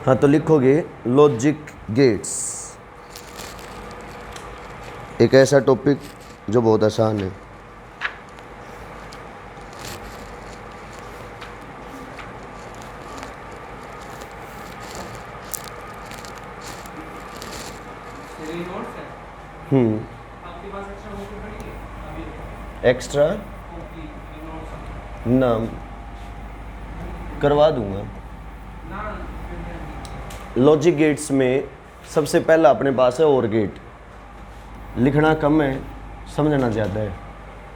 हाँ, तो लिखोगे लॉजिक गेट्स, एक ऐसा टॉपिक जो बहुत आसान है। एक्स्ट्रा नाम करवा दूंगा। लॉजिक गेट्स में सबसे पहला अपने पास है और गेट। लिखना कम है, समझना ज़्यादा है।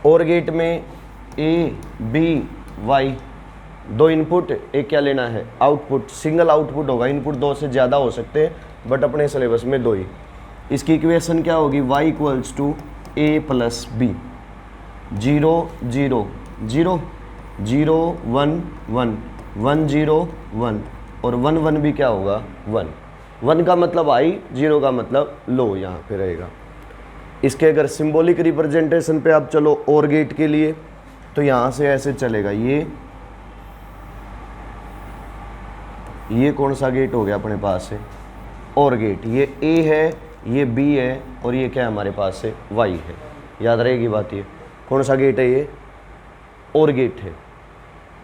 और गेट में ए बी वाई दो इनपुट, एक क्या लेना है आउटपुट। सिंगल आउटपुट होगा, इनपुट दो से ज़्यादा हो सकते हैं बट अपने सिलेबस में दो ही। इसकी इक्वेशन क्या होगी, y equals to A plus B. 0 0 0 0 1 1 1 0 1 और 1 1 भी क्या होगा 1। 1 का मतलब हाई, 0 का मतलब लो, यहाँ पे रहेगा। इसके अगर सिंबॉलिक रिप्रेजेंटेशन पे आप चलो और गेट के लिए, तो यहाँ से ऐसे चलेगा। ये कौन सा गेट हो गया अपने पास है और गेट। ये ए है, ये बी है और ये क्या है हमारे पास है वाई है। याद रहेगी बात। ये कौन सा गेट है, ये और गेट है।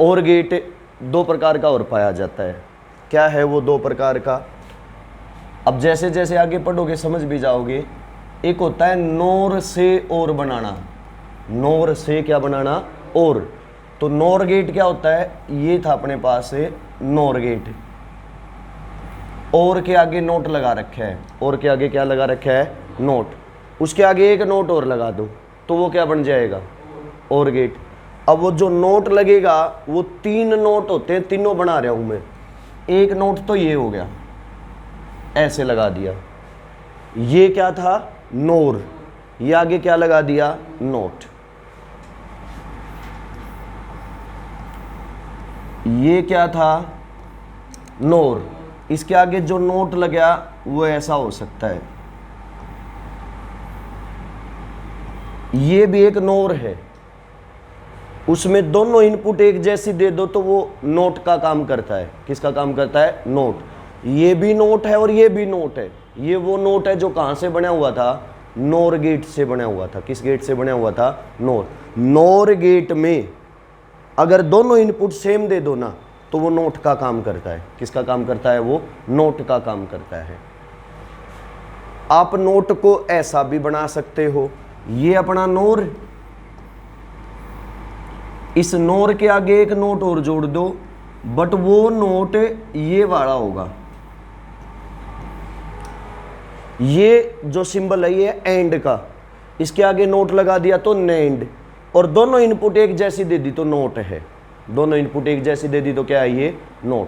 और गेट दो प्रकार का और पाया जाता है। क्या है वो दो प्रकार का, अब जैसे जैसे आगे पढ़ोगे समझ भी जाओगे। एक होता है नोर से और बनाना, नोर से क्या बनाना और। तो नोर गेट क्या होता है, ये था अपने पास है नोर गेट। और के आगे नोट लगा रखा है, और के आगे क्या लगा रखा है नोट। उसके आगे एक नोट और लगा दो तो वो क्या बन जाएगा और गेट। अब वो जो नोट लगेगा वो 3 नोट होते हैं, तीनों बना रहा हूं मैं। एक नोट तो ये हो गया, ऐसे लगा दिया, ये क्या था नोर, ये आगे क्या लगा दिया नोट। ये क्या था नोर, इसके आगे जो नोट लगा वो ऐसा हो सकता है। ये भी एक नोर है, उसमें दोनों इनपुट एक जैसी दे दो तो वो नोट का काम करता है। किसका काम करता है नोट। ये भी नोट है और ये भी नोट है। ये वो नोट है जो कहाँ से बना हुआ था, नोर गेट से बना हुआ था। किस गेट से बना हुआ था नोर। नोर गेट में अगर दोनों इनपुट सेम दे दो ना तो वो नोट का काम करता है। किसका काम करता है वो नोट का काम करता है। आप नोट को ऐसा भी बना सकते हो, ये अपना नोर, इस नोर के आगे एक नोट और जोड़ दो बट वो नोट ये वाला होगा। ये जो सिंबल है ये एंड का, इसके आगे नोट लगा दिया तो नेंड, और दोनों इनपुट एक जैसी दे दी तो नोट है। दोनों इनपुट एक जैसी दे दी तो क्या है ये नोट।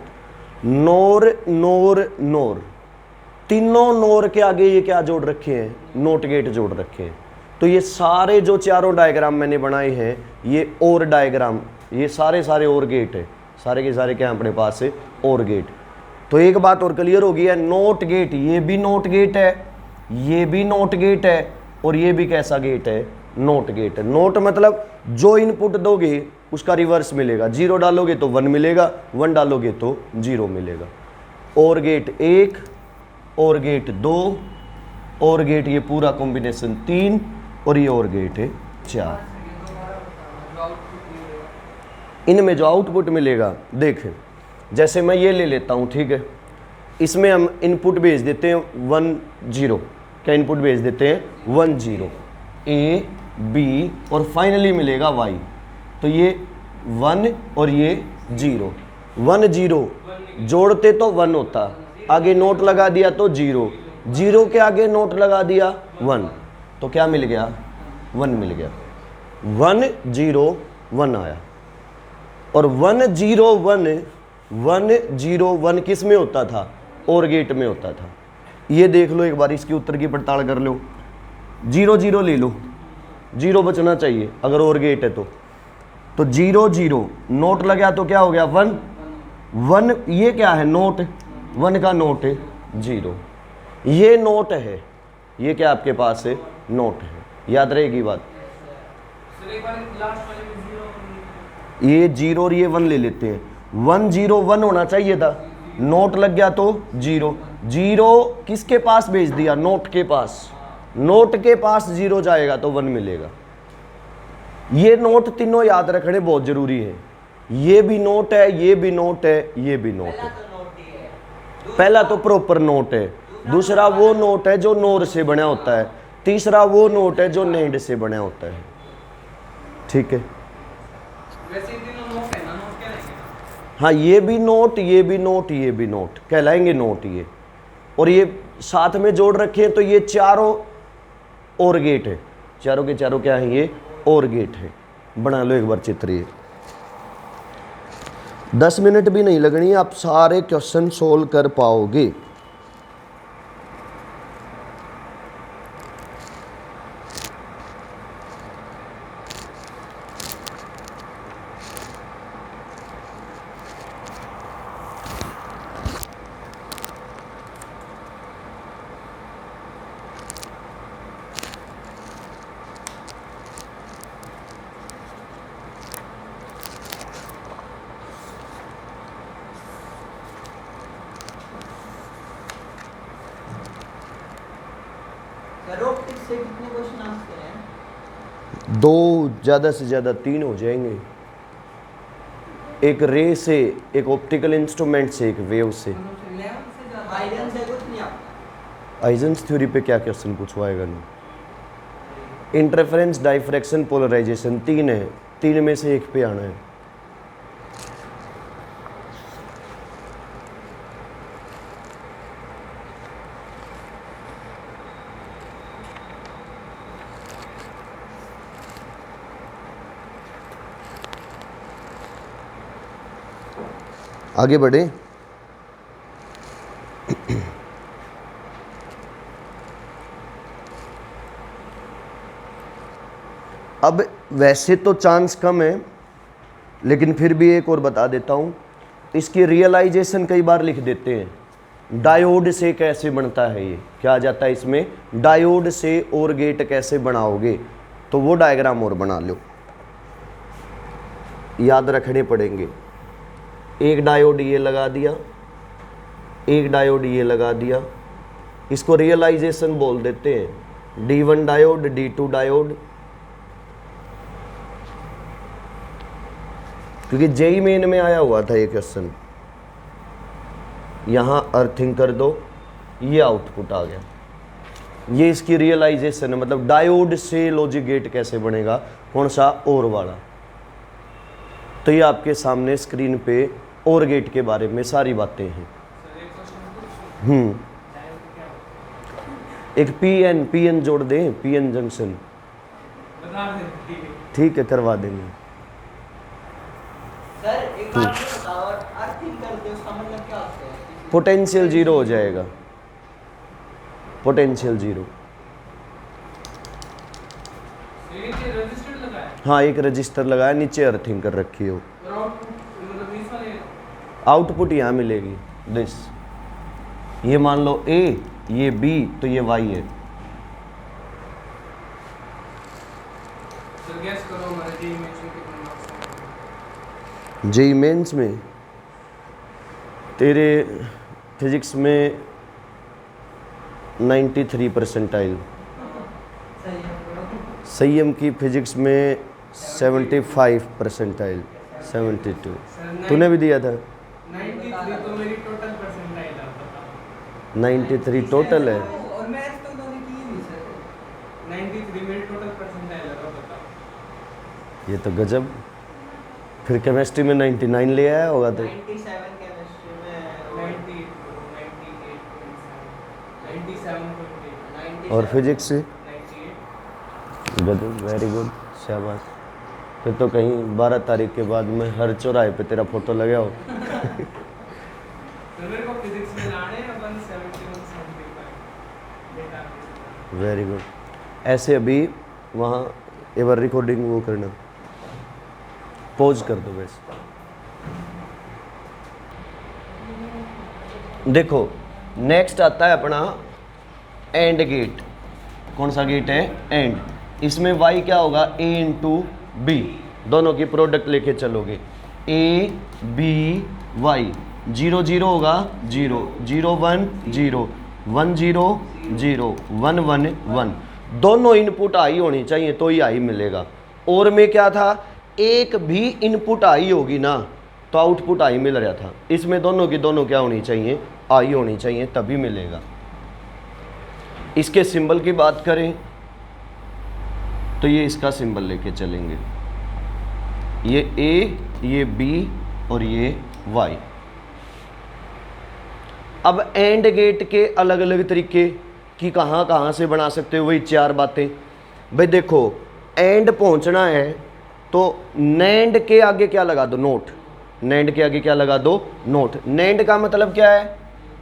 नोर नोर नोर, तीनों नोर के आगे ये क्या जोड़ रखे हैं नोट गेट जोड़ रखे हैं। तो ये सारे जो चारों डायग्राम मैंने बनाए हैं ये और डायग्राम, ये सारे और गेट है। सारे के सारे क्या है अपने पास है और गेट। तो एक बात और क्लियर हो गई है, नोट गेट, ये भी नोट गेट है, ये भी नोट गेट है और ये भी कैसा गेट है नोट गेट है। नोट मतलब जो इनपुट दोगे उसका रिवर्स मिलेगा। 0 डालोगे तो 1 मिलेगा, 1 डालोगे तो 0 मिलेगा। और गेट 1, और गेट 2, और गेट ये पूरा कॉम्बिनेशन 3 और ये और गेट है 4। इनमें जो आउटपुट मिलेगा देखें, जैसे मैं ये ले लेता हूँ, ठीक है, इसमें हम इनपुट भेज देते हैं 1 0। क्या इनपुट भेज देते हैं 1 0, ए बी और फाइनली मिलेगा वाई। तो ये 1 और ये 0, 1 0 जोड़ते तो 1 होता, आगे नोट लगा दिया तो 0, 0 के आगे नोट लगा दिया 1 तो क्या मिल गया 1 मिल गया। 1 0 1 आया। और 1 0 1 किस में होता था और गेट में होता था। ये देख लो एक बार, इसकी उत्तर की पड़ताल कर लो। 0 0 ले लो, 0 बचना चाहिए अगर और गेट है तो 0 0 नोट लगा तो क्या हो गया 1 1। ये क्या है नोट, 1 का नोट है 0, ये नोट है, ये क्या आपके पास है नोट है। याद रहेगी बात। ये 0 और ये 1 ले लेते हैं। 1 0 1 होना चाहिए था, नोट लग गया तो 0, 0 किसके पास भेज दिया, नोट के पास, नोट के पास 0 जाएगा तो 1 मिलेगा। ये नोट तीनों याद रखने बहुत जरूरी है। ये भी नोट है, ये भी नोट है, ये भी नोट है। पहला तो प्रॉपर नोट है, दूसरा वो नोट है जो नोर से बना होता है, तीसरा वो नोट है जो नेंड से बना होता है। ठीक है, वैसे तीनों नोट है ना, नोट क्या है? हाँ ये भी नोट, ये भी नोट, ये भी नोट कहलाएंगे नोट ये। और ये साथ में जोड़ रखे हैं तो ये चारों और गेट है, चारों के चारों क्या है, ये और गेट है। बना लो एक बार चित्र ये। 10 मिनट भी नहीं लगनी, आप सारे क्वेश्चन सोल्व कर पाओगे। से कितने क्वेश्चन आते हैं? 2 ज़्यादा से ज़्यादा 3 हो जाएंगे, एक रे से, एक ऑप्टिकल इंस्ट्रूमेंट से, एक वेव से। आइजन्स थ्योरी पे क्या क्वेश्चन पूछवाएगा नहीं। इंटरफेरेंस, डाइफ्रैक्शन, पोलराइजेशन 3 है, 3 में से एक पे आना है। आगे बढ़े। अब वैसे तो चांस कम है, लेकिन फिर भी एक और बता देता हूँ। इसकी रियलाइजेशन कई बार लिख देते हैं। डायोड से कैसे बनता है, ये क्या आ जाता है इसमें, डायोड से और गेट कैसे बनाओगे, तो वो डायग्राम और बना लो, याद रखने पड़ेंगे। एक डायोड ये लगा दिया, एक डायोड ये लगा दिया, इसको रियलाइजेशन बोल देते हैं। D1 डायोड, D2 डायोड, क्योंकि जेई मेन में आया हुआ था ये क्वेश्चन। यहां अर्थिंग कर दो, ये आउटपुट आ गया। ये इसकी रियलाइजेशन है, मतलब डायोड से लॉजिक गेट कैसे बनेगा, कौन सा, और वाला। तो ये आपके सामने स्क्रीन पे और गेट के बारे में सारी बातें हैं। एक पीएन जोड़ दें, पीएन जंक्शन, ठीक है करवा देंगे। सर एक बात बताओ, अर्थिंग करते हो उसका मतलब क्या होता है? पोटेंशियल 0 हो जाएगा, पोटेंशियल 0। हाँ एक रजिस्टर लगाया, नीचे अर्थिंग कर रखी हो, आउटपुट यहाँ मिलेगी दिस। ये मान लो A, ये B, तो ये Y है। जेई मेंस में तेरे फिजिक्स में 93 परसेंटाइल, संयम की फिजिक्स में 75 परसेंटाइल, 72। तूने भी दिया था 93, तो मेरी टोटल परसेंटाइल है, बताओ। 93 टोटल है। और मैथ तो उन्होंने की ही नहीं सर। 93 मेरी टोटल परसेंटाइल है, तो बताओ। ये तो गजब। फिर केमिस्ट्री में 99 ले आया होगा तो। 97 केमिस्ट्री में, 92, 98, 97, और फिजिक्स से 98। गजब, वेरी गुड, शाबाश। फिर तो कहीं 12 तारीख के बाद में हर चौराहे पे तेरा फोटो लगा हो। तो मेरे को फिजिक्स में लाने हैं 171, 75 वेरी गुड। ऐसे अभी वहाँ एक बार रिकॉर्डिंग वो करना, पॉज कर दो वैसे। देखो नेक्स्ट आता है अपना एंड गेट। कौन सा गेट है, एंड। इसमें y क्या होगा, a इंटू बी, दोनों की प्रोडक्ट लेके चलोगे, a b y, 0 0 होगा 0 0 1 0 1 0 0 1 1 1। दोनों इनपुट हाई होनी चाहिए तो ही हाई मिलेगा। और में क्या था, एक भी इनपुट हाई होगी ना तो आउटपुट हाई मिल रहा था। इसमें दोनों की दोनों क्या होनी चाहिए, हाई होनी चाहिए, तभी मिलेगा। इसके सिंबल की बात करें तो ये इसका सिंबल लेके चलेंगे, ये A, ये B और ये Y। अब एंड गेट के अलग अलग तरीके कि कहाँ कहाँ से बना सकते हो, वही 4 बातें। भाई देखो, एंड पहुँचना है तो नैंड के आगे क्या लगा दो, नोट। नैंड के आगे क्या लगा दो, नोट। नैंड का मतलब क्या है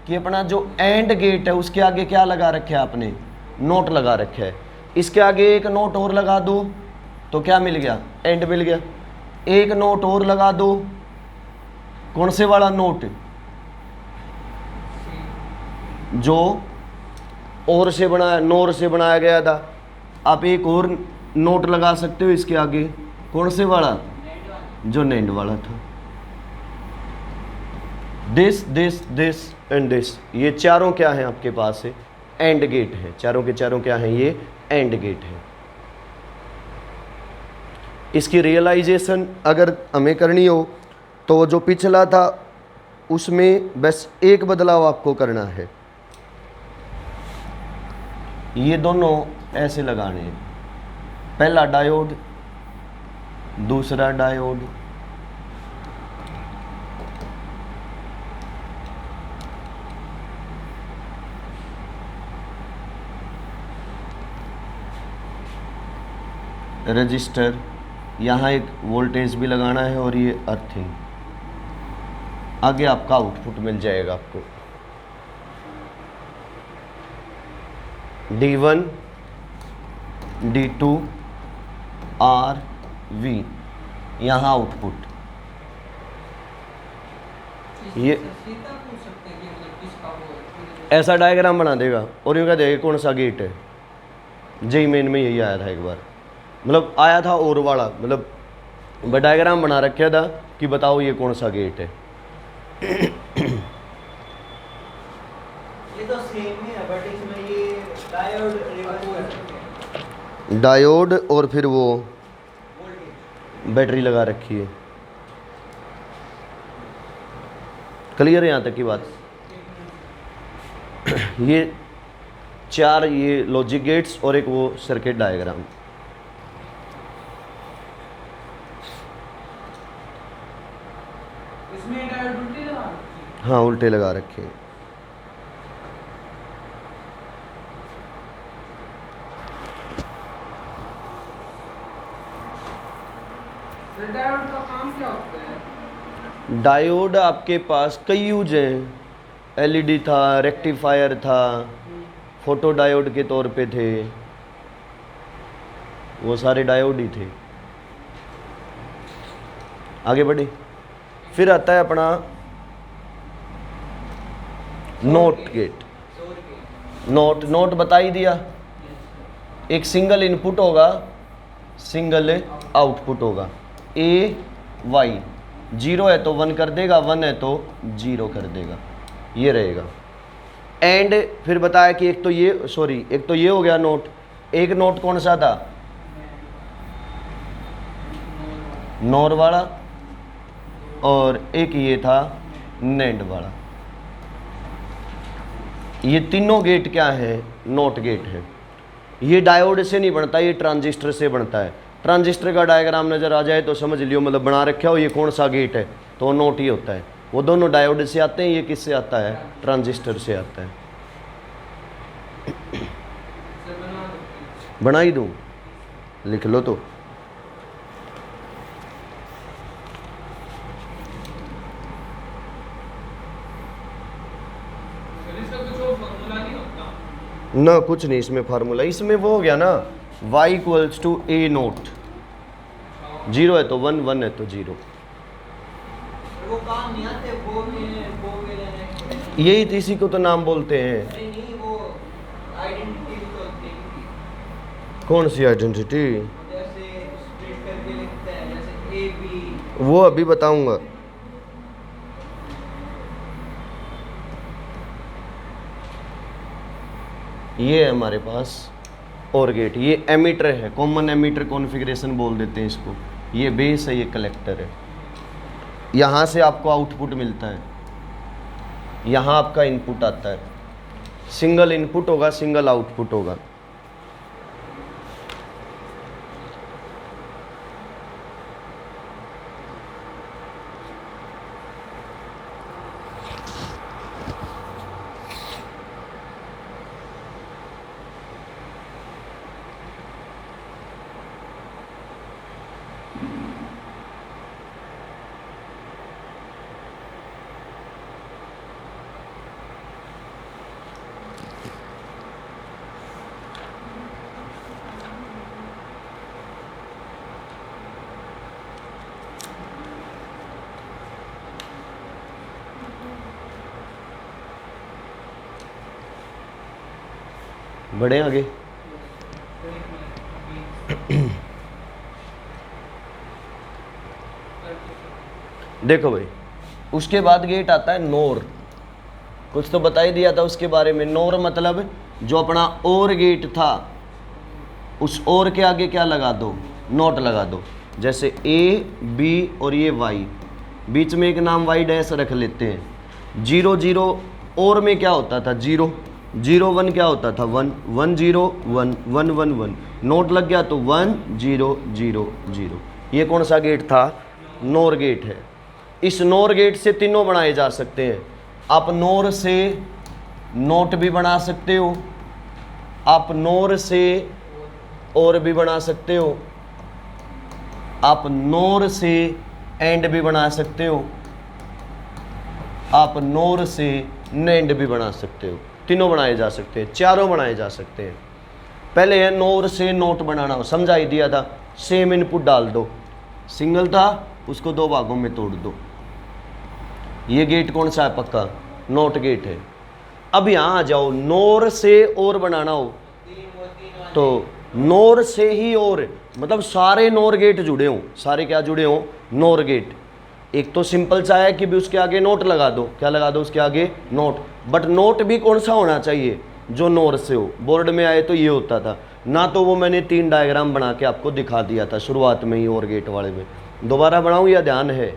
कि अपना जो एंड गेट है उसके आगे क्या लगा रखे है आपने, नोट लगा रखे है। इसके आगे एक नोट और लगा दो तो क्या मिल गया, एंड मिल गया। एक नोट और लगा दो, कौन से वाला नोट, जो और से बनाया, नोर से बनाया गया था। आप एक और नोट लगा सकते हो इसके आगे, कौन से वाला, जो नैंड वाला था। This this this and this, ये चारों क्या हैं आपके पास है, एंड गेट है। चारों के चारों क्या हैं, ये एंड गेट है। इसकी रियलाइजेशन अगर हमें करनी हो तो जो पिछला था उसमें बस एक बदलाव आपको करना है, ये दोनों ऐसे लगाने हैं। पहला डायोड, दूसरा डायोड, रजिस्टर, यहाँ एक वोल्टेज भी लगाना है और ये अर्थिंग। आगे आपका आउटपुट मिल जाएगा आपको, D1 D2 R V, यहाँ आउटपुट। ये सीधा पूछ सकते हैं कि मतलब किसका वो है। ऐसा डायग्राम बना देगा और यूँ कह देगा कौन सा गेट है। जेई मेन में यही आया था एक बार, मतलब आया था और वाला, मतलब डायग्राम बना रखा था कि बताओ ये कौन सा गेट है। ये तो सेम ही है बट इसमें ये डायोड रिवर्स कर सकते हैं। डायोड और फिर वो वोल्टेज बैटरी लगा रखी है। क्लियर है यहाँ तक की बात। ये 4 ये लॉजिक गेट्स और एक वो सर्किट डायग्राम। इसमें डायोड उल्टी लगा रखी है। हाँ उल्टे लगा रखे हैं। फिर डायोड का काम क्या होता है? डायोड आपके पास कई यूज हैं, एलईडी था, रेक्टिफायर था, फोटो डायोड के तौर पे थे, वो सारे डायोड ही थे। आगे बढ़े, फिर आता है अपना नोट गेट। नोट, नोट बता ही दिया, एक सिंगल इनपुट होगा, सिंगल आउटपुट होगा। ए वाई, 0 है तो 1 कर देगा, 1 है तो 0 कर देगा, ये रहेगा। एंड फिर बताया कि एक तो ये, सॉरी एक तो ये हो गया नोट, एक नोट कौन सा था, नोर वाला, और एक ये था नैंड वाला। ये तीनों गेट क्या है, नोट गेट है। ये डायोड से नहीं बनता, ये ट्रांजिस्टर से बनता है। ट्रांजिस्टर का डायग्राम नज़र आ जाए तो समझ लियो, मतलब बना रखा हो ये कौन सा गेट है, तो नोट ही होता है। वो दोनों डायोड से आते हैं, ये किससे आता है, ट्रांजिस्टर से आता है। इसे बना सकते हैं। बना ही दूँ, लिख लो तो। फिर इसका कुछ और फॉर्मूला नहीं होता? ना कुछ नहीं इसमें फार्मूला, इसमें वो हो गया ना, y equals to A not. 0 है तो 1, 1 है तो 0। वो काम नहीं आते वो भी लेने। यही तो, इसी को तो नाम बोलते हैं। अरे नहीं वो आइडेंटिटी भी तो होती है। कौन सी आइडेंटिटी, जैसे स्प्लिट करके लिखते हैं जैसे ए बी। वो अभी बताऊंगा। ये है हमारे पास और गेट, ये एमीटर है, कॉमन एमीटर कॉन्फ़िगरेशन बोल देते हैं इसको। ये बेस है, ये कलेक्टर है। यहाँ से आपको आउटपुट मिलता है, यहाँ आपका इनपुट आता है। सिंगल इनपुट होगा, सिंगल आउटपुट होगा। बढ़े आगे। देखो भाई, उसके बाद गेट आता है नोर। कुछ तो बता ही दिया था उसके बारे में। नोर मतलब जो अपना और गेट था, उस और के आगे क्या लगा दो, नोट लगा दो। जैसे ए बी और ये वाई, बीच में एक नाम वाई डैश रख लेते हैं। 0 0 और में क्या होता था, 0 0 1 क्या होता था, 1 1 0 1 1 1 1, नोट लग गया तो 1 0 0 0। ये कौन सा गेट था, नोर गेट है। इस नोर गेट से तीनों बनाए जा सकते हैं। आप नोर से नोट भी बना सकते हो, आप नोर से और भी बना सकते हो, आप नोर से एंड भी बना सकते हो, आप नोर से नेंड भी बना सकते हो। तीनों बनाए जा सकते हैं, चारों बनाए जा सकते हैं। पहले है नोर से नोट बनाना हो, समझा ही दिया था। सेम इनपुट डाल दो, सिंगल था उसको 2 भागों में तोड़ दो। ये गेट कौन सा है, पक्का नोट गेट है। अब यहाँ आ जाओ, नोर से और बनाना हो तो नोर से ही और, मतलब सारे नोर गेट जुड़े हों। सारे क्या जुड़े हों, नोर गेट। एक तो सिंपल सा है कि भी उसके आगे नोट लगा दो, क्या लगा दो उसके आगे, नोट। बट नोट भी कौन सा होना चाहिए, जो नोर से हो। बोर्ड में आए तो ये होता था ना, तो वो मैंने 3 डायग्राम बना के आपको दिखा दिया था शुरुआत में ही और गेट वाले में। दोबारा बनाऊँ या ध्यान है,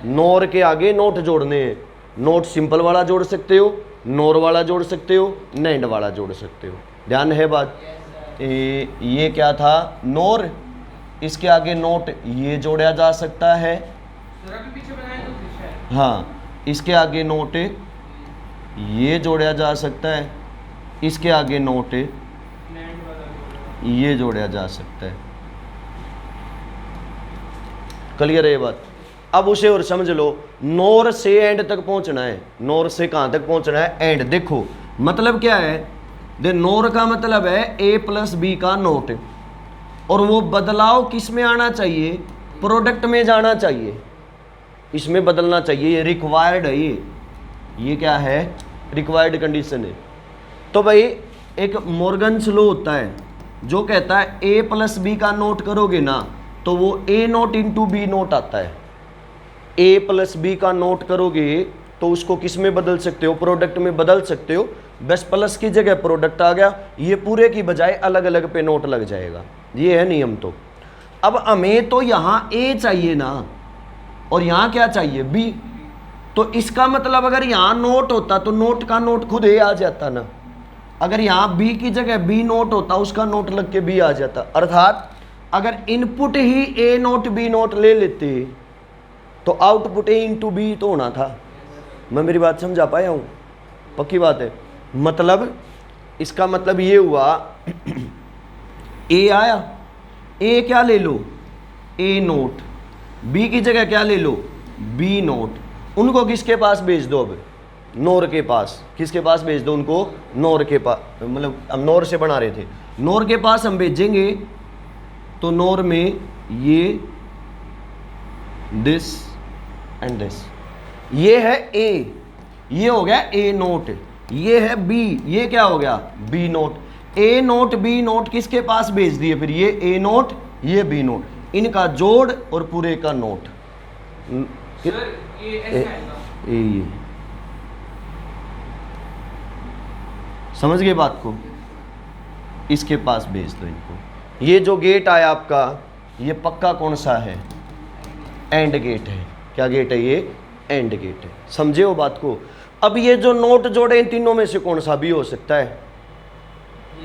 नोर के आगे नोट जोड़ने हैं। नोट सिंपल वाला जोड़ सकते हो, नोर वाला जोड़ सकते हो, नैंड वाला जोड़ सकते हो। ध्यान है बात। ये क्या था, नोर, इसके आगे नोट ये जोड़ा जा सकता है। जरा भी पीछे बनाए तो दिशा है। हाँ, इसके आगे नोट ये जोड़ा जा सकता है, इसके आगे नोट लैंड वाला ये जोड़ा जा सकता है। क्लियर है ये बात। अब उसे और समझ लो, नोर से एंड तक पहुंचना है। नोर से कहां तक पहुंचना है, एंड। देखो मतलब क्या है, दे नोर का मतलब है a प्लस बी का नोट, और वो बदलाव किस में आना चाहिए, प्रोडक्ट में जाना चाहिए, इसमें बदलना चाहिए। ये रिक्वायर्ड है, ये क्या है, रिक्वायर्ड कंडीशन है। तो भाई एक मॉर्गन्स लॉ होता है जो कहता है a प्लस बी का नोट करोगे ना तो वो a not into B not आता है। a प्लस बी का नोट करोगे तो उसको किस में बदल सकते हो, प्रोडक्ट में बदल सकते हो। बस प्लस की जगह प्रोडक्ट आ गया, ये पूरे की बजाय अलग अलग पे नोट लग जाएगा। ये है नियम। तो अब हमें तो यहाँ a चाहिए ना, और यहाँ क्या चाहिए, b। तो इसका मतलब अगर यहाँ नोट होता तो नोट का नोट खुद a आ जाता ना। अगर यहाँ b की जगह b नोट होता, उसका नोट लग के b आ जाता। अर्थात अगर input he a note b note ले लेते तो आउटपुट a इंटू बी तो होना था। मैं मेरी बात समझा पाया हूँ, पक्की बात है। मतलब इसका मतलब ये हुआ a आया, a क्या ले लो, a नोट, b की जगह क्या ले लो, b नोट। उनको किसके पास भेज दो, अब नोर के पास। किसके पास भेज दो उनको, नोर के पास। मतलब हम नोर से बना रहे थे, नोर के पास हम भेजेंगे तो नोर में ये दिस एंड दिस, ये है a, ये हो गया a नोट, ये है b, ये क्या हो गया, b note. a note b note किसके पास भेज दिए, फिर ये a नोट ये b नोट, इनका जोड़ और पूरे का नोट। सर ये ऐसे आएगा। ये समझ गए बात को। इसके पास भेज दो इनको। ये जो गेट आया आपका, ये पक्का कौन सा है? एंड गेट है। क्या गेट है ये? एंड गेट है। समझे हो बात को? अब ये जो नोट जोड़े इन तीनों में से कौन सा भी हो सकता है?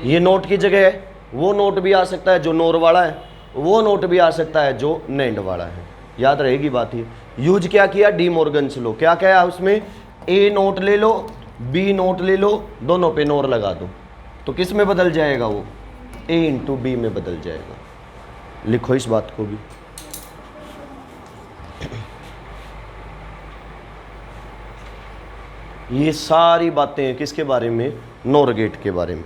ये नोट की जगह है, वो नोट भी आ सकता है जो नोर वाला है, वो नोट भी आ सकता है जो नैंड वाला है। याद रहेगी बात ये। यूज क्या किया? D Morgan's law. क्या क्या उसमें? ए नोट ले लो, बी नोट ले लो, दोनों पे नोर लगा दो, तो किस में बदल जाएगा वो? ए इंटू बी में बदल जाएगा। लिखो इस बात को भी। ये सारी बातें हैं किसके बारे में? नोर गेट के बारे में।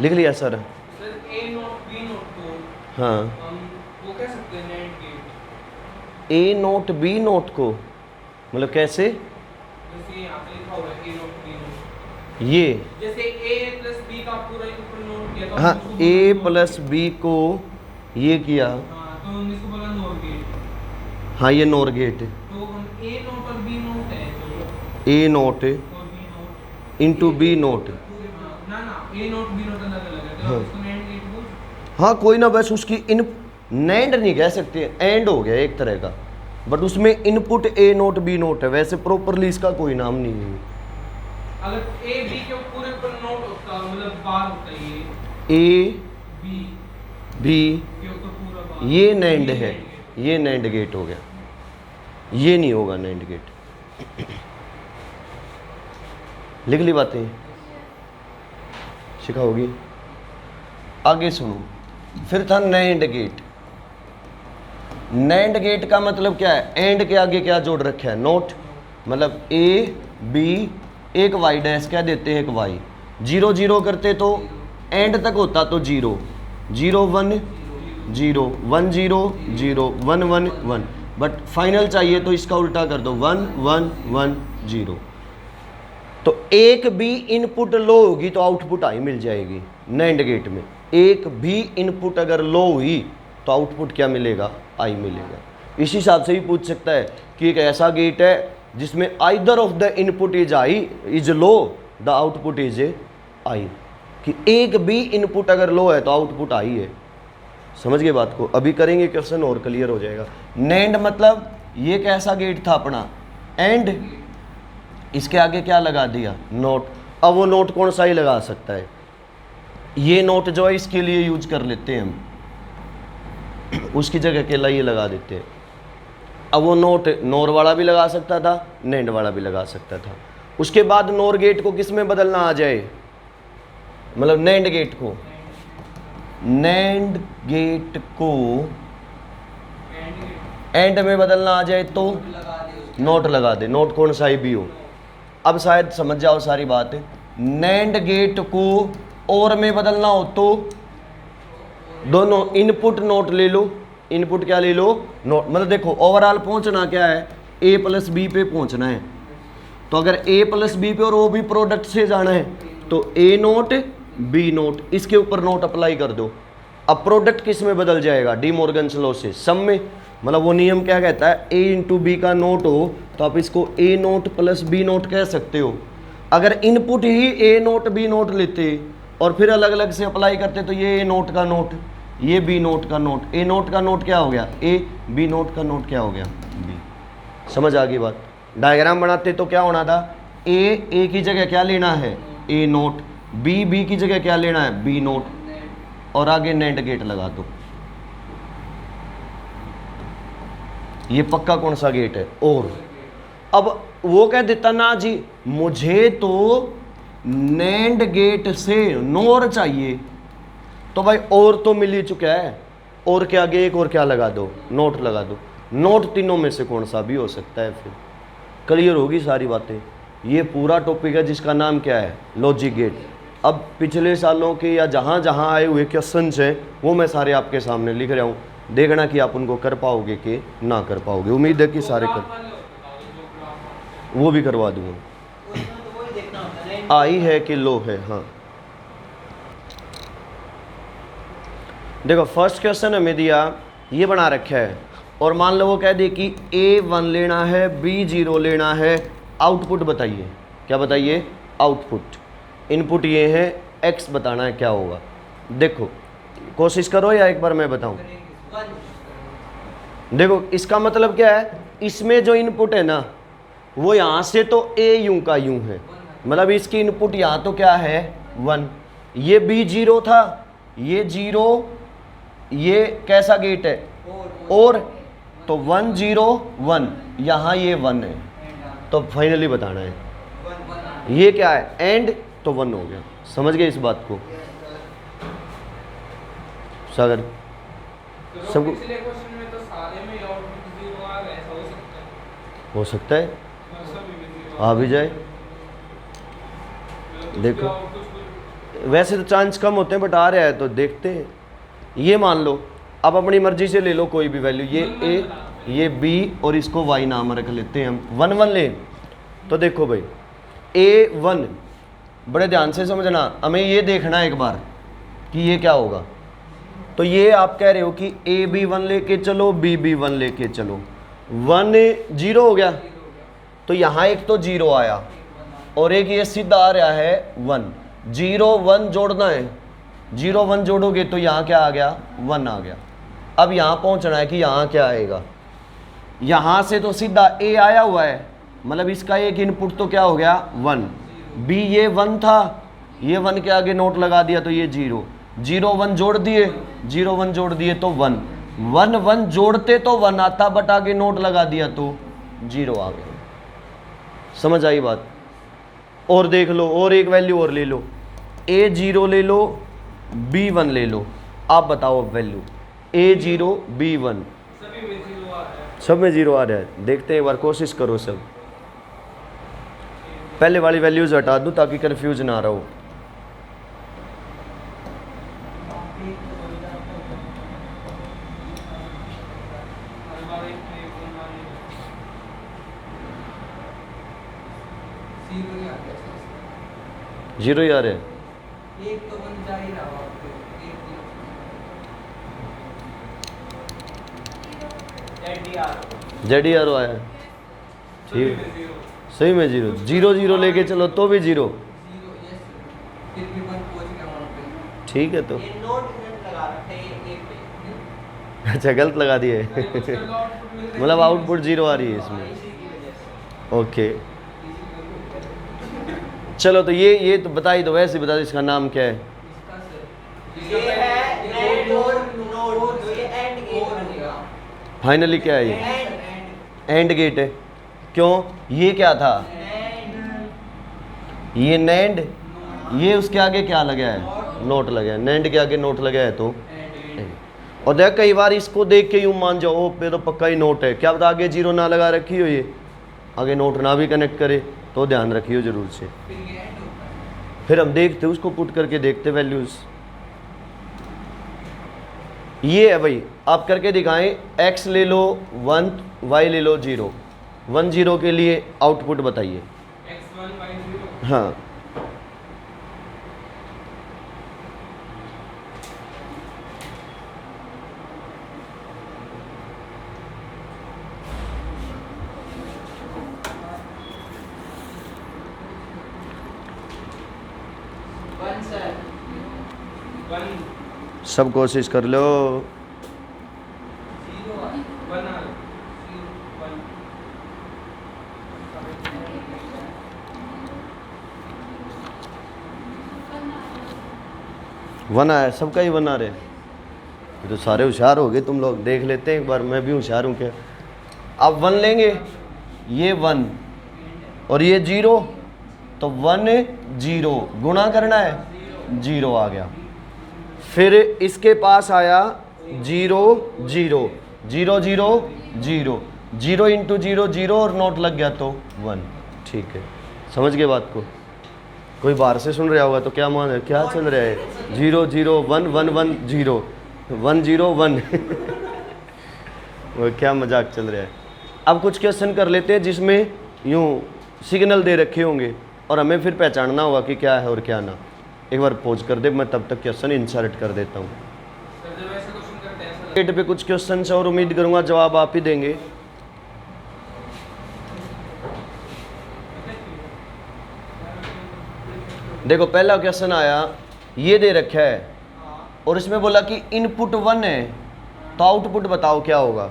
लिख लिया sir? Sir A not B note को हाँ। हम वो कह सकते हैं NAND gate. A not B note को मतलब कैसे? जैसे यहाँ पे लिखा हुआ है ए नोट बी नोट, ये जैसे ए प्लस बी का पूरा ऊपर नोट किया तो हाँ, हमने इसको ए बोला प्लस बी को ये किया, हाँ, तो हमने इसको बोला नोर गेट। हाँ ये नोर गेट। तो हम ए नोट और बी नोट है जो, ए नोट और B not into B not. ना ना ए नोट बी नोट अलग अलग है, तो हाँ। हम उसको नैंड गेट बोल। हाँ कोई ना, बस उसकी इन नैंड नहीं कह सकते, एंड हो गया एक तरह का, बट उसमें input A not B not है, वैसे प्रॉपरली इसका कोई नाम नहीं है। अगर ए बी के पूरे पर नोट होता मतलब बार होता है ये ए बी बी के ऊपर पूरा बार, ये नैंड है, नैंड गेट। ये नैंड गेट हो गया, ये नहीं होगा नैंड गेट। लिख ली बातें? सिखाओगी? आगे सुनो। फिर था नैंड गेट। नैंड गेट का मतलब क्या है? एंड के आगे क्या जोड़ रखा है? नोट। मतलब ए बी, एक वाई डैश क्या देते हैं? एक वाई। 0 0 करते तो एंड तक होता तो 0 0 1 0 1 0 0 1 1 1, बट फाइनल चाहिए तो इसका उल्टा कर दो 1 1 1 0। तो एक भी इनपुट लो होगी तो आउटपुट आई मिल जाएगी नैंड गेट में। एक भी इनपुट अगर लो हुई तो आउटपुट क्या मिलेगा? आई मिलेगा। इस हिसाब से भी पूछ सकता है कि एक ऐसा गेट है जिसमें either of the input is I is low, the output is I, कि एक भी इनपुट अगर लो है तो आउटपुट आई है। समझ गए बात को? अभी करेंगे क्वेश्चन और क्लियर हो जाएगा। नैंड मतलब ये कैसा गेट था अपना? एंड। इसके आगे क्या लगा दिया? नोट। अब वो नोट कौन सा ही लगा सकता है? ये नोट जो है इसके लिए यूज कर लेते हैं हम, उसकी जगह अकेला ये लगा देते हैं। अब वो नोट नोर वाला भी लगा सकता था, नैंड वाला भी लगा सकता था। उसके बाद नोर गेट को किस में बदलना आ जाए? मतलब नैंड गेट को, नैंड गेट को नैंड गेट एंड में बदलना आ जाए तो लगा दे उसके नोट लगा दे, नोट कौन सा ही भी हो। अब शायद समझ जाओ सारी बात। नैंड गेट को और में बदलना हो तो दोनों इनपुट नोट ले लो। इनपुट क्या ले लो? नोट। मतलब देखो ओवरऑल पहुंचना क्या है? ए प्लस बी पे पहुंचना है। तो अगर ए प्लस बी पे और वो भी प्रोडक्ट से जाना है तो ए नोट बी नोट, इसके ऊपर नोट अप्लाई कर दो। अब प्रोडक्ट किस में बदल जाएगा? डी मॉर्गन्स लॉ से सम में। मतलब वो नियम क्या कहता है? ए इंटू बी का नोट हो तो आप इसको ए नोट प्लस बी नोट कह सकते हो। अगर input he A not B note लेते और फिर अलग अलग से अप्लाई करते तो ये ए नोट का नोट, ये बी नोट का नोट, ए नोट का नोट क्या हो गया? ए, बी नोट का नोट क्या हो गया? बी। समझ आ गई बात? डायग्राम बनाते तो क्या होना था? ए की जगह क्या लेना है? ए नोट। बी की जगह क्या लेना है? B not. और आगे नैंड गेट लगा दो। ये पक्का कौन सा गेट है? और अब वो कह देता ना जी मुझे तो नैंड गेट से नोर चाहिए, तो भाई और तो मिल ही चुका है, और के आगे एक और क्या लगा दो? नोट लगा दो। नोट तीनों में से कौन सा भी हो सकता है। फिर क्लियर होगी सारी बातें। ये पूरा टॉपिक है जिसका नाम क्या है? Logic gate. अब पिछले सालों के या जहाँ जहाँ आए हुए क्वेश्चन हैं वो मैं सारे आपके सामने लिख रहा हूँ। देखना कि आप उनको कर पाओगे कि ना कर पाओगे। उम्मीद है कि सारे कर, वो भी करवा दूंगा। उसमें तो वही देखना होता है आई है कि लो है। हाँ देखो फर्स्ट क्वेश्चन हमें दिया, ये बना रखा है, और मान लो वो कह दे कि A1 लेना है, B0 लेना है, आउटपुट बताइए। क्या बताइए? आउटपुट। इनपुट ये है, X बताना है क्या होगा। देखो कोशिश करो या एक बार मैं बताऊं। देखो इसका मतलब क्या है, इसमें जो इनपुट है ना वो यहाँ से तो A यूं का यूं है, मतलब इसकी इनपुट यहाँ तो क्या है 1, ये B0 था, ये 0, ये कैसा गेट है और, तो 1 0 1, यहाँ ये 1 है, तो फाइनली बताना है ये क्या है, एंड, तो 1 हो गया। समझ गए इस बात को सागर? सबको पिछले क्वेश्चन में तो सारे में आउटपुट 0 आ गया, ऐसा हो सकता है? हो सकता है, सभी में 0 आ भी जाए। देखो वैसे तो चांस कम होते हैं बट आ रहा है तो देखते हैं। ये मान लो अब अपनी मर्जी से ले लो कोई भी वैल्यू, ये A ये B और इसको Y नाम रख लेते हैं हम, 1 1 ले। तो देखो भाई A1, बड़े ध्यान से समझना, हमें ये देखना है एक बार कि ये क्या होगा। तो ये आप कह रहे हो कि AB1 लेके चलो, BB1 लेके चलो, 1 0 हो गया, तो यहाँ एक तो 0 आया और एक ये सीधा आ रहा है 1, 0 1 जोड़ना है, 0 1 जोड़ोगे तो यहाँ क्या आ गया 1 आ गया। अब यहाँ पहुँचना है कि यहाँ क्या आएगा, यहाँ से तो सीधा A आया हुआ है, मतलब इसका एक इनपुट तो क्या हो गया 1, B ये 1 था, ये 1 के आगे नोट लगा दिया तो ये 0, 0 1 जोड़ दिए, 0 1 जोड़ दिए तो 1, 1 1 जोड़ते तो 1 आता बट आगे नोट लगा दिया तो 0 आ गया। समझ आई बात? और देख लो और एक वैल्यू और ले लो, A0 ले लो, B1 ले लो, आप बताओ अब वैल्यू A0 B1 सभी में 0 आ रहा है। सब में 0 आ रहा है। देखते हैं एक बार, कोशिश करो सब। पहले वाली वैल्यूज हटा दूं ताकि कंफ्यूज ना रहो। हर बार एक में एक बना ले। 0 ही आ गया। 0 ही आ रहा है। एक तो बन जा ही रहा है आपको, एक ZDR ZDR आया है। सभी ठीक, में 0 सही में 0 0 0 लेके चलो तो भी 0। 0 यस, फिर भी 1 पहुंच गया वहां पे। ठीक है तो ये नोट इधर लगा रखे हैं एक पे अच्छा गलत लगा दिए उसका आउटपुट मिल रहा है। मतलब आउटपुट 0 आ रही है इसमें। इसी की वजह से ओके चलो तो ये तो बता ही दो, वैसे बता दो इसका नाम क्या है। इसका सर ये है NAND और नोट, तो ये एंड गेट बनेगा। फाइनली क्या है ये? एंड गेट है। क्यों? ये क्या था? ये नैंड, ये उसके आगे क्या लगा है? नोट लगा है। नैंड के आगे नोट लगा है तो और देख कई बार इसको देख के यूं मान जाओ पे तो पक्का ही नोट है, क्या पता आगे 0 ना लगा रखी हो, ये आगे नोट ना भी कनेक्ट करे तो ध्यान रखियो जरूर से। फिर ये एंड होता है। फिर हम देखते उसको पुट करके देखते वैल्यूज। ये है भाई, आप करके दिखाएं। x ले लो 1, y ले लो 0, 1 0 के लिए आउटपुट बताइए। x1 y0 हाँ 1 सर 1 सब कोशिश कर लो। 0 1 आ 1 1 आया, सबका ही 1 आ रहे हैं। ये तो सारे होशियार हो गए तुम लोग। देख लेते हैं एक बार, मैं भी होशियार हूँ क्या। अब 1 लेंगे, ये 1 और ये 0, तो 1 0 गुणा करना है, 0 आ गया। फिर इसके पास आया 0 0 0 0 0 0 इंटू 0 0 और नोट लग गया तो 1। ठीक है, समझ गए बात को? कोई बाहर से सुन रहा होगा तो क्या मान है, क्या चल रहा है? 0 0 1 1 1 0 1 0 1 वो क्या मजाक चल रहा है। अब कुछ क्वेश्चन कर लेते हैं जिसमें यूं सिग्नल दे रखे होंगे और हमें फिर पहचानना होगा कि क्या है और क्या ना। एक बार पॉज कर दे, मैं तब तक क्वेश्चन इंसर्ट कर देता हूँ। सर जब ऐसे क्वेश्चन करते हैं ऐसा पेट पे कुछ क्वेश्चन और उम्मीद करूंगा जवाब आप ही देंगे। देखो पहला क्वेश्चन आया, ये दे रखा है और इसमें बोला कि इनपुट 1 है तो आउटपुट बताओ क्या होगा।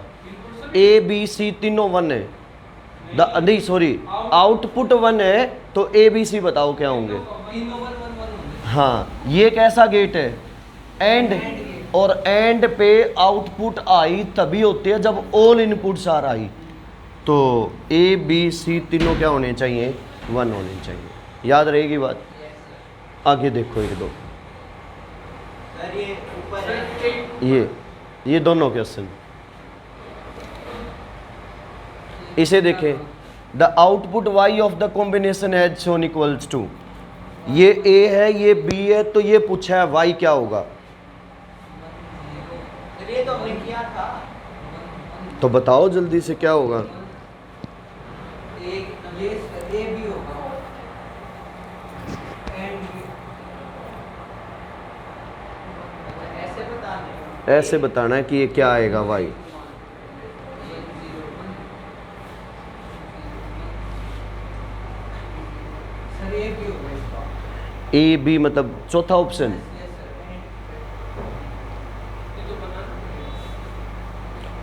ए बी सी तीनों 1 है, नहीं सॉरी, आउटपुट 1 है तो ए बी सी बताओ क्या होंगे। तीनों 1 1 1 हाँ, ये कैसा गेट है, एंड, और एंड पे आउटपुट आई तभी होती है जब ऑल इनपुट्स आ रही। तो ए बी सी तीनों क्या होने चाहिए, 1 होने चाहिए। याद रहेगी बात। आगे देखो एक दो, सर ये ऊपर है, ये दोनों क्वेश्चन इसे देखें। The output y of the combination as shown equals to, ये a है ये b है, तो ये पूछा है y क्या होगा। सर ये तो हमने किया था। तो बताओ जल्दी से क्या होगा। एक ये भी होगा एंड ऐसे बताना है। ऐसे बताना है कि ये क्या आएगा y। सर ये भी होगा इसका। ए बी मतलब चौथा ऑप्शन।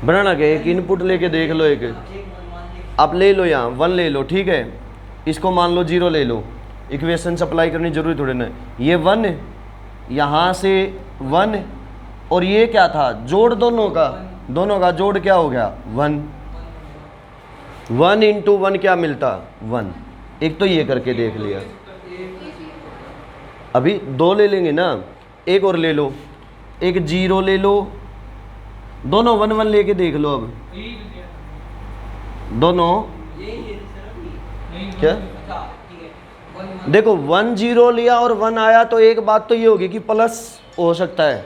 बनाना क्या, एक इनपुट लेके देख लो। एक आप ले लो, यहाँ 1 ले लो, ठीक है, इसको मान लो 0 ले लो। इक्वेशन सप्लाई करनी जरूरी थोड़ी ना। ये 1 यहाँ से 1 और ये क्या था, जोड़ दोनों का जोड़ क्या हो गया 1। 1 इंटू 1 क्या मिलता 1। एक तो ये करके देख लिया। अभी 2 ले लेंगे ना, एक और ले लो, एक 0 ले लो, दोनों 1 1 लेके देख लो। अब दोनों यही है सर अभी। क्या, अच्छा ठीक है। देखो 1 0 लिया और 1 आया तो एक बात तो ये होगी कि प्लस हो सकता है,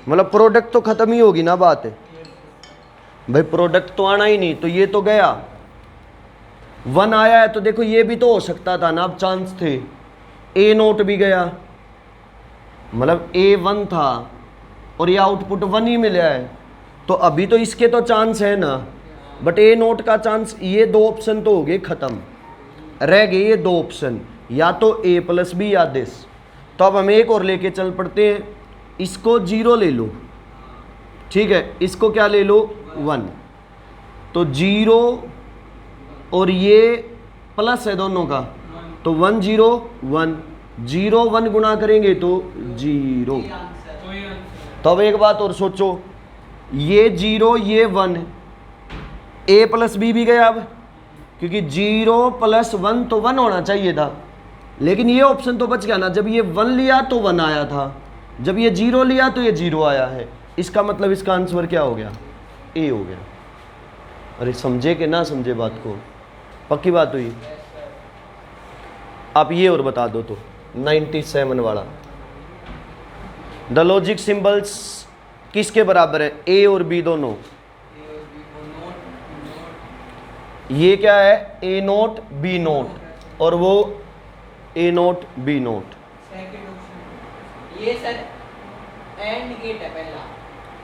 मतलब प्रोडक्ट तो खत्म ही होगी ना बात। भाई प्रोडक्ट तो आना ही नहीं, तो ये तो गया। 1 आया है तो देखो ये भी तो हो सकता था ना, अब चांस थे। ए नोट भी गया, मतलब ए 1 था और ये आउटपुट 1 ही मिला है, तो अभी तो इसके तो चांस है ना, बट ए नोट का चांस। ये 2 ऑप्शन तो हो गए खत्म, रह गए ये 2 ऑप्शन, या तो ए प्लस बी या दिस। तो अब हम एक और लेके चल पड़ते हैं। इसको 0 ले लो, ठीक है, इसको क्या ले लो 1। तो 0 और ये प्लस है दोनों का, तो 1 0 1, 0 1 गुणा करेंगे तो 0। तो ये आंसर तो अब एक बात और सोचो, ये 0 ये 1, ए प्लस बी भी गया अब, क्योंकि 0 प्लस 1 तो 1 होना चाहिए था, लेकिन ये ऑप्शन तो बच गया ना। जब ये 1 लिया तो 1 आया था, जब ये 0 लिया तो ये 0 आया है। इसका मतलब इसका आंसर क्या हो गया, ए हो गया। अरे समझे कि ना समझे बात को, पक्की बात हुई। आप ये और बता दो तो 97 वाला, द लॉजिक सिंबल्स किसके बराबर है, ए और बी दोनों। ये क्या है, ए नोट बी नोट, और वो A not B not. Second option ये सर एंड गेट है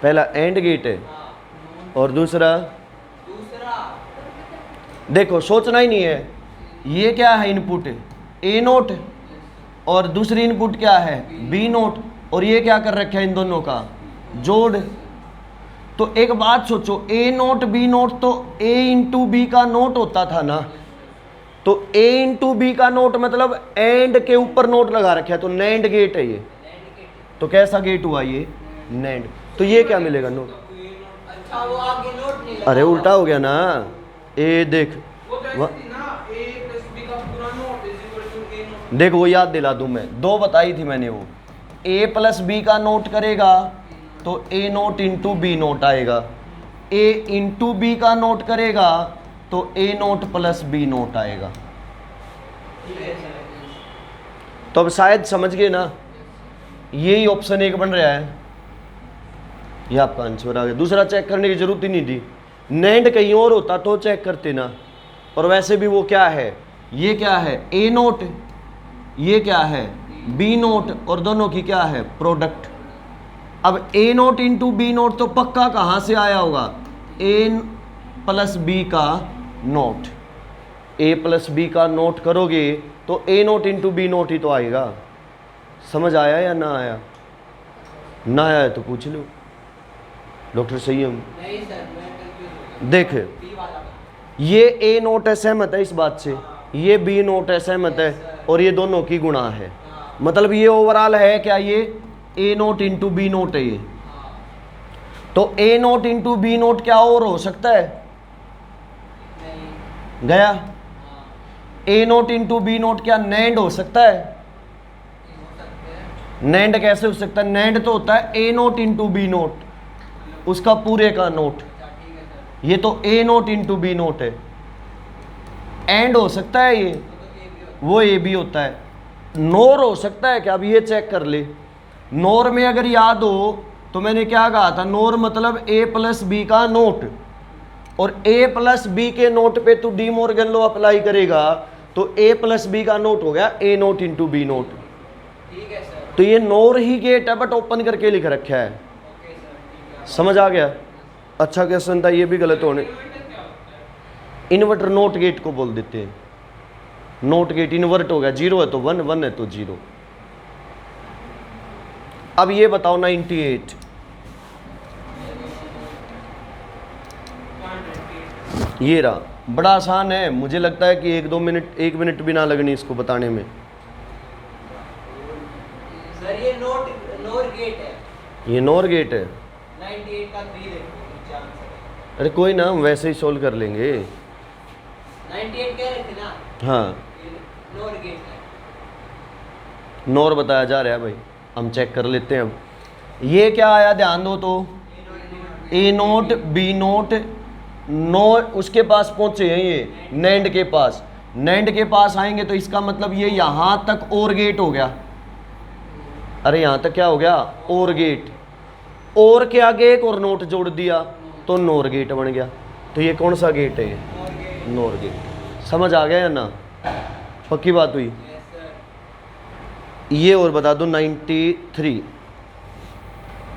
पहला एंड गेट है, हाँ। और दूसरा दूसरा देखो सोचना ही नहीं है। ये क्या है, इनपुट ए नोट, और दूसरी इनपुट क्या है बी नोट, और ये क्या कर रखा है इन दोनों का जोड़। तो एक बात सोचो, ए नोट बी नोट तो ए इंटू बी का नोट होता था ना, तो ए इंटू बी का नोट मतलब एंड के ऊपर नोट लगा रखा है, तो नैंड गेट है ये। तो कैसा गेट हुआ ये, नैंड। तो ये क्या मिलेगा नोट, अच्छा वो आगे नोट नहीं लगा। अरे उल्टा हो गया ना। ए देख वो तो ऐसी थी ना, a प्लस b का पूरा not is equal to a not. देख वो याद दिला दूं मैं, 2 बताई थी मैंने। वो ए प्लस बी का नोट करेगा तो ए नोट इंटू बी नोट आएगा, ए इंटू बी का नोट करेगा तो ए नोट प्लस बी नोट आएगा। तो अब शायद समझ गए ना, यही ऑप्शन 1 बन रहा है, ये आपका आंसर आ गया। दूसरा चेक करने की जरूरत ही नहीं थी, नैंड कहीं और होता तो चेक करते ना। और वैसे भी वो क्या है, ये क्या है ए नोट, ये क्या है बी नोट, और दोनों की क्या है प्रोडक्ट। अब ए नोट इंटू बी नोट तो पक्का कहाँ से आया होगा, ए प्लस बी का नोट। ए प्लस बी का नोट करोगे तो ए नोट इंटू बी नोट ही तो आएगा। समझ आया या ना आया? ना आया है तो पूछ लो डॉक्टर संयम। नहीं सर, मैं कंफ्यूज हो देख गया। बी वाला ये ए नोट है, सहमत है इस बात से, ये बी नोट है, सहमत है, और ये दोनों की गुणा है। मतलब ये ओवरऑल है क्या, ये ए नोट इंटू बी नोट है ये। तो ए नोट इंटू बी नोट क्या और हो सकता है, नहीं। गया। ए नोट इंटू बी नोट क्या नैंड हो सकता है? हो सकते हैं। नैंड कैसे हो सकता है? नैंड तो होता है ए नोट इंटू बी नोट, उसका पूरे का नोट। अच्छा ठीक है सर। ये तो ए नोट इंटू बी नोट है। एंड हो सकता है ये, वो ए बी होता है। नोर हो सकता है क्या, अब ये चेक कर ले। नोर में अगर याद हो तो मैंने क्या कहा था, नोर मतलब ए प्लस बी का नोट, और ए प्लस बी के नोट पे तू डी मॉर्गन लॉ अप्लाई करेगा तो ए प्लस बी का नोट हो गया ए नोट इंटू बी नोट। ठीक है सर। तो ये नोर ही गेट है बट ओपन करके लिख रखा है। ओके सर, ठीक है। समझ आ गया? अच्छा क्वेश्चन था, ये भी गलत होने। इन्वर्टर नोट गेट को बोल देते हैं। नोट गेट इन्वर्ट हो गया, 0 है तो 1, 1 है तो 0। अब ये बताओ 98, ये रहा, बड़ा आसान है। मुझे लगता है कि 1 मिनट भी ना लगनी इसको बताने में। सर ये नोर गेट है। ये नोर गेट है। 98 का 3 देखो नीचे आंसर अरे कोई ना, हम वैसे ही सोल्व कर लेंगे। है। 98 कह रहे थे ना, हाँ, ये नोर गेट है। नोर बताया जा रहा है भाई, हम चेक कर लेते हैं। अब ये क्या आया ध्यान दो तो, ए नोट बी नोट, नोट उसके पास पहुंचे हैं ये नैंड के पास। नैंड के पास आएंगे तो इसका मतलब ये यहां तक और गेट हो गया। अरे यहां तक क्या हो गया, और गेट। और के आगे एक और नोट जोड़ दिया तो नोर गेट बन गया। तो ये कौन सा गेट है, ये नोर गेट। समझ आ गया या ना? पक्की बात हुई। Yes sir. ये और बता दो 93,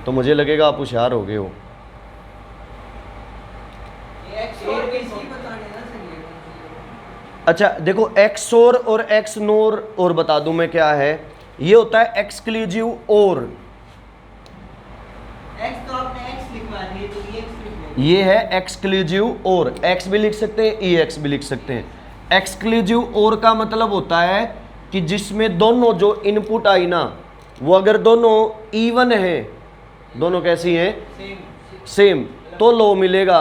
तो मुझे लगेगा आप होशियार हो गए हो। ये एक्सोर भी बताने ना सर ये। अच्छा देखो, एक्सोर और एक्स नोर और बता दूं मैं क्या है। ये होता है एक्सक्लूसिव और। एक्स तो आपने एक्स लिखवा दिए तो ये एक्स लिख लो। ये है एक्सक्लूसिव और, एक्स भी लिख सकते हैं ई एक्स भी लिख सकते हैं। एक्सक्लूसिव और का मतलब होता है कि जिसमें दोनों जो इनपुट आई ना, वो अगर दोनों इवन है, दोनों कैसी हैं सेम। सेम, तो लो मिलेगा।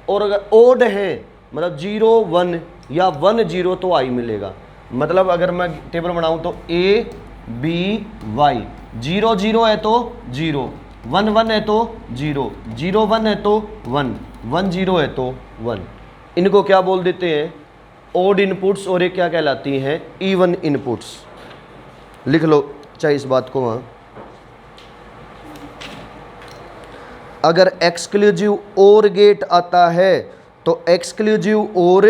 और अगर ओड है मतलब 0 1 या 1 0 तो आई मिलेगा। मतलब अगर मैं टेबल बनाऊं तो ए बी वाई, 0 0 है तो 0, 1 1 है तो 0, 0 1 है तो 1, 1 0 है तो 1। इनको क्या बोल देते हैं, ओड इनपुट्स, और एक क्या कहलाती हैं, इवन इनपुट्स। लिख लो चाहे इस बात को वहाँ। अगर एक्सक्लूसिव और गेट आता है तो एक्सक्लूसिव और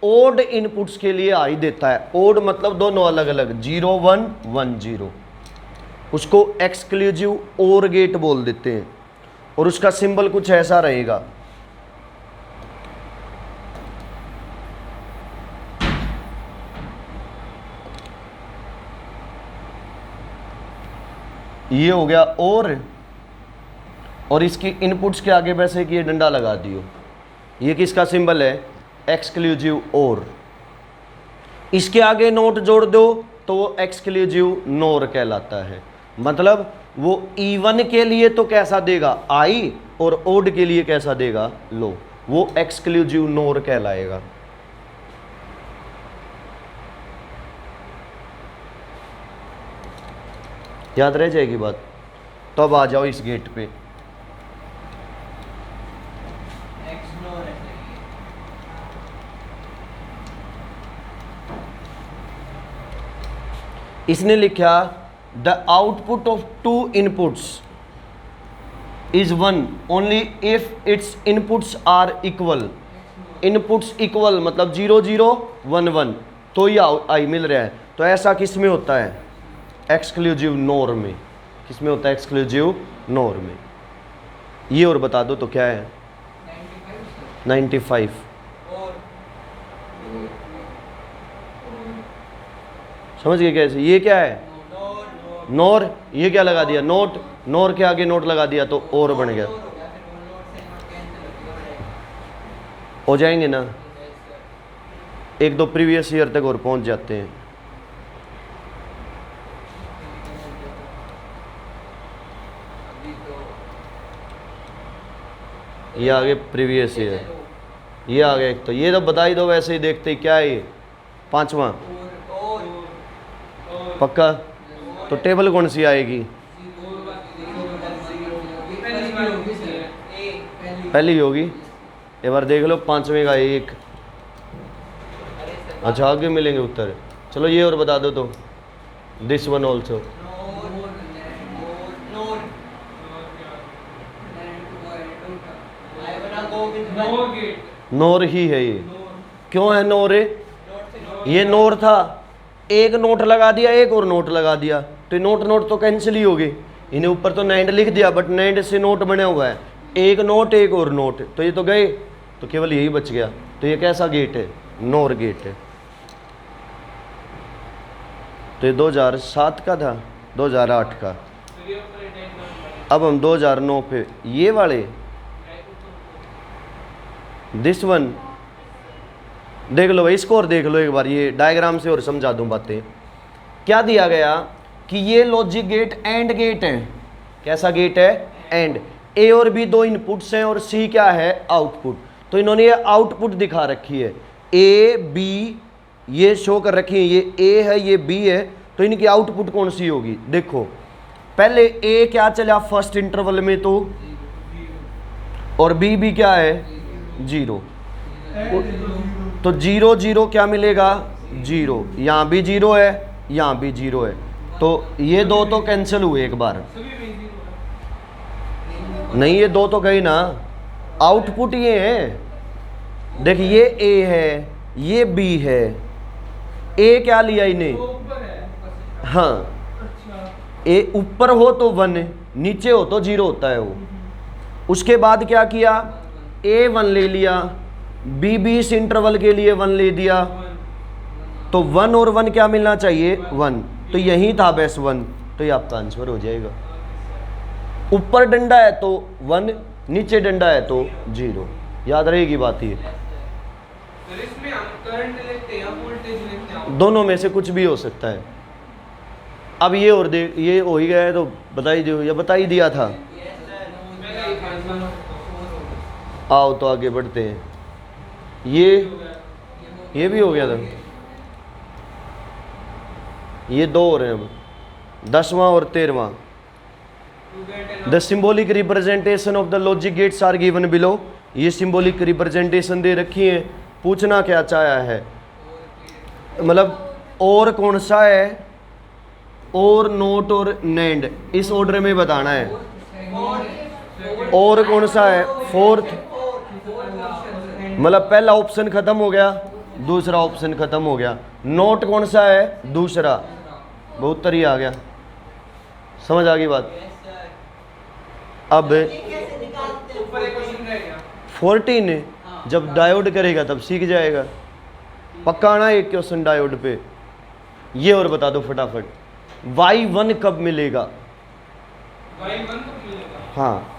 ओड इनपुट्स के लिए आई देता है। ओड मतलब दोनों अलग अलग, 0 1 1 0, उसको एक्सक्लूसिव और गेट बोल देते हैं। और उसका सिंबल कुछ ऐसा रहेगा। ये हो गया और इसकी इनपुट्स के आगे वैसे कि ये डंडा लगा दियो। ये किसका सिंबल है, एक्सक्लूसिव और। इसके आगे नोट जोड़ दो तो वो एक्सक्लूसिव नोर कहलाता है। मतलब वो इवन के लिए तो कैसा देगा आई, और ओड के लिए कैसा देगा लो, वो एक्सक्लूसिव नोर कहलाएगा। याद रह जाएगी बात? तो अब आ जाओ इस गेट पे। एक्स नोर है सर ये। इसने लिखा the output of 2 inputs is 1 only if its inputs are equal. Inputs equal मतलब 0 0 1 1 तो ही आई मिल रहा है। तो ऐसा किस में होता है? एक्सक्लूसिव नोर में। किस में होता है? एक्सक्लूसिव नोर में। ये और बता दो तो क्या है? 95। समझ गए कैसे? ये क्या है? नोर। ये क्या लगा दिया? नोट। नोर के आगे नोट लगा दिया तो और बन गया। हो जाएंगे ना? एक दो प्रीवियस ईयर तक और पहुंच जाते हैं। ये आगे प्रीवियस ईयर, ये आ गया एक। तो ये तो बता ही दो वैसे ही, देखते ही क्या है ये? 5वां पक्का? तो टेबल कौन सी आएगी? पहली होगी। एक बार देख लो 5वें का 1। अच्छा आगे मिलेंगे उत्तर। चलो ये और बता दो तो। This one also. नोर ही है ये। क्यों है नोर? ये नोर था, एक नोट लगा दिया, एक और नोट लगा दिया, तो नोट नोट तो कैंसिल ही हो गई। इन्हें ऊपर तो नैंड लिख दिया, बट नैंड से नोट बने हुआ है। एक नोट एक और नोट, तो ये तो गए, तो केवल यही बच गया। तो ये कैसा गेट है? नोर गेट है। तो ये 2007 का था, 2008 का। अब हम 2009 पे ये वाले दिस वन देख लो भाई, इसको और देख लो एक बार, ये डायग्राम से और समझा दूं बातें। क्या दिया गया कि ये लॉजिक गेट एंड गेट है। कैसा गेट है? एंड। ए और बी दो इनपुट्स हैं और सी क्या है? आउटपुट। तो इन्होंने ये आउटपुट दिखा रखी है, ए बी ये शो कर रखी है। ये ए है, ये बी है, तो इनकी आउटपुट कौन सी होगी? देखो पहले ए क्या चला फर्स्ट इंटरवल में तो, और बी भी क्या है? 0। तो 0 0 क्या मिलेगा? 0। यहाँ भी 0 है, यहाँ भी 0 है, तो ये दो तो कैंसिल हुए एक बार। नहीं ये दो तो गई ना। आउटपुट ये है, देख ये ए है, ये बी है। ए क्या लिया इन्हें? हाँ, ए ऊपर हो तो 1, नीचे हो तो 0 होता है वो। उसके बाद क्या किया? ए 1 ले लिया, बी बी इस इंटरवल के लिए 1 ले दिया, तो 1 और 1 क्या मिलना चाहिए? 1। तो यही था बेस 1, तो ये आपका आंसर हो जाएगा। ऊपर डंडा है तो 1, नीचे डंडा है तो 0। याद रहेगी बात ये। इसमें हम करंट लेते हैं, वोल्टेज लेते हैं, दोनों में से कुछ भी हो सकता है। अब ये और दे, ये हो ही गया है तो बता ही दो, या बता ही दिया था। आओ तो आगे बढ़ते हैं। ये भी हो गया था। ये दो हो रहे हैं अब, 10वां और 13वां। The symbolic representation of the logic gates are given below. ये सिंबॉलिक रिप्रेजेंटेशन दे रखी है। पूछना क्या चाहा है, मतलब और कौन सा है? और नोट और नैंड, इस ऑर्डर में बताना है। और कौन सा है? 4th। मतलब पहला ऑप्शन खत्म हो गया, दूसरा ऑप्शन खत्म हो गया। नोट कौन सा है? दूसरा। बहुत तरी आ गया, समझ आ गई बात। अब 14 जब डायोड करेगा तब सीख जाएगा। पक्का आना एक क्वेश्चन डायोड पे। ये और बता दो फटाफट, Y1 कब मिलेगा? Y1 तो मिलेगा। हाँ